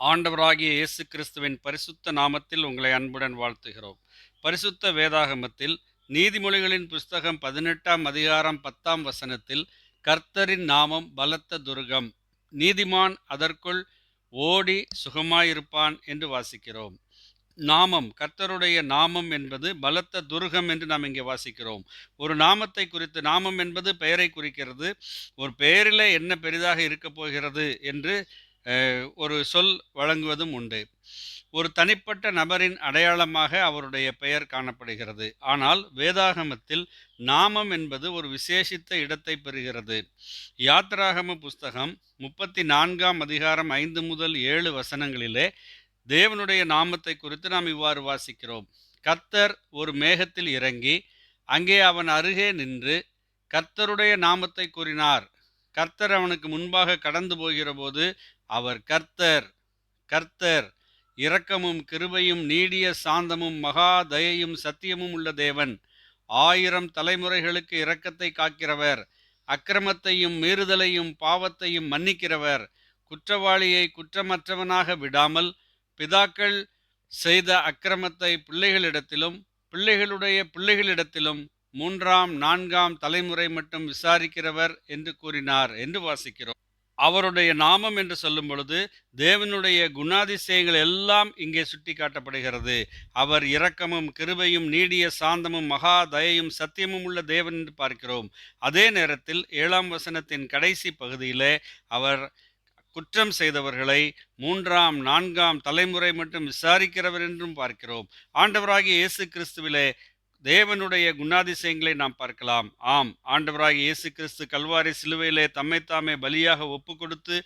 ஆண்டவராகிய இயேசு கிறிஸ்துவின் பரிசுத்த நாமத்தில் உங்களை அன்புடன் வாழ்த்துகிறோம். பரிசுத்த வேதாகமத்தில் நீதிமொழிகளின் புஸ்தகம் 18ஆம் அதிகாரம் 10ஆம் வசனத்தில் கர்த்தரின் நாமம் பலத்த துர்கம், நீதிமான் அதற்குள் ஓடி சுகமாயிருப்பான் என்று வாசிக்கிறோம். நாமம், கர்த்தருடைய நாமம் என்பது பலத்த துர்கம் என்று நாம் இங்கே வாசிக்கிறோம். ஒரு நாமத்தை குறித்து, நாமம் என்பது பெயரை குறிக்கிறது. ஒரு பெயரிலே என்ன பெரிதாக இருக்க போகிறது என்று ஒரு சொல் வழங்குவதும் உண்டு. ஒரு தனிப்பட்ட நபரின் அடையாளமாக அவருடைய பெயர் காணப்படுகிறது. ஆனால் வேதாகமத்தில் நாமம் என்பது ஒரு விசேஷித்த இடத்தை பெறுகிறது. யாத்திராகம புஸ்தகம் 34ஆம் அதிகாரம் 5 முதல் 7 வசனங்களிலே தேவனுடைய நாமத்தை குறித்து நாம் இவ்வாறு வாசிக்கிறோம். கர்த்தர் ஒரு மேகத்தில் இறங்கி அங்கே அவன் அருகே நின்று கர்த்தருடைய நாமத்தை கூறினார். கர்த்தர் அவனுக்கு முன்பாக கடந்து போகிற போது அவர் கர்த்தர், கர்த்தர், இரக்கமும் கிருபையும் நீடிய சாந்தமும் மகா தயையும் சத்தியமும் உள்ள தேவன், 1000 தலைமுறைகளுக்கு இரக்கத்தை காக்கிறவர், அக்கிரமத்தையும் மீறுதலையும் பாவத்தையும் மன்னிக்கிறவர், குற்றவாளியை குற்றமற்றவனாக விடாமல் பிதாக்கள் செய்த அக்கிரமத்தை பிள்ளைகளிடத்திலும் பிள்ளைகளுடைய பிள்ளைகளிடத்திலும் 3ஆம் 4ஆம் தலைமுறை மட்டும் விசாரிக்கிறவர் என்று கூறினார் என்று வாசிக்கிறோம். அவருடைய நாமம் என்று சொல்லும் பொழுது தேவனுடைய குணாதிசயங்கள் எல்லாம் இங்கே சுட்டி காட்டப்படுகிறது. அவர் இரக்கமும் கிருபையும் நீடிய சாந்தமும் மகா தயையும் சத்தியமும் உள்ள தேவன் என்று பார்க்கிறோம். அதே நேரத்தில் 7ஆம் வசனத்தின் கடைசி பகுதியிலே அவர் குற்றம் செய்தவர்களை 3ஆம் 4ஆம் தலைமுறை மட்டும் விசாரிக்கிறவர் என்றும் பார்க்கிறோம். ஆண்டவராகிய இயேசு கிறிஸ்துவிலே தேவனுடைய குணாதிசயங்களை நாம் பார்க்கலாம். ஆம், ஆண்டவராகிய இயேசு கிறிஸ்து கல்வாரி சிலுவையிலே தம்மைத்தாமே பலியாக ஒப்பு கொடுத்து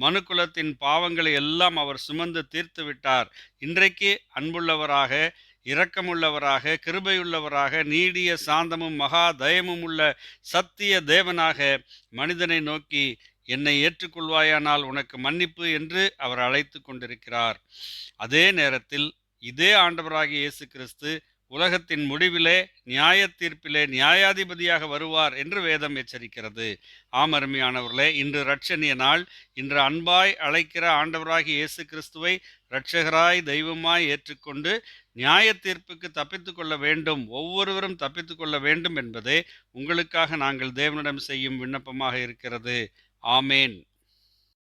மனுக்குலத்தின் பாவங்களை எல்லாம் அவர் சுமந்து தீர்த்து விட்டார். இன்றைக்கு அன்புள்ளவராக, இரக்கமுள்ளவராக, கிருபையுள்ளவராக, நீடிய சாந்தமும் மகா தயமும் உள்ள சத்திய தேவனாக மனிதனை நோக்கி என்னை ஏற்றுக்கொள்வாயானால் உனக்கு மன்னிப்பு என்று அவர் அழைத்து கொண்டிருக்கிறார். அதே நேரத்தில் இதே ஆண்டவராகிய இயேசு கிறிஸ்து உலகத்தின் முடிவிலே நியாய தீர்ப்பிலே நியாயாதிபதியாக வருவார் என்று வேதம் எச்சரிக்கிறது. அருமையானவர்களே, இன்று இரட்சணிய நாள். இன்று அன்பாய் அழைக்கிற ஆண்டவராகிய இயேசு கிறிஸ்துவை இரட்சகராய் தெய்வமாய் ஏற்றுக்கொண்டு நியாய தீர்ப்புக்கு தப்பித்து கொள்ள வேண்டும், ஒவ்வொருவரும் தப்பித்து கொள்ள வேண்டும் என்பதே உங்களுக்காக நாங்கள் தேவனிடம் செய்யும் விண்ணப்பமாக இருக்கிறது. ஆமேன்.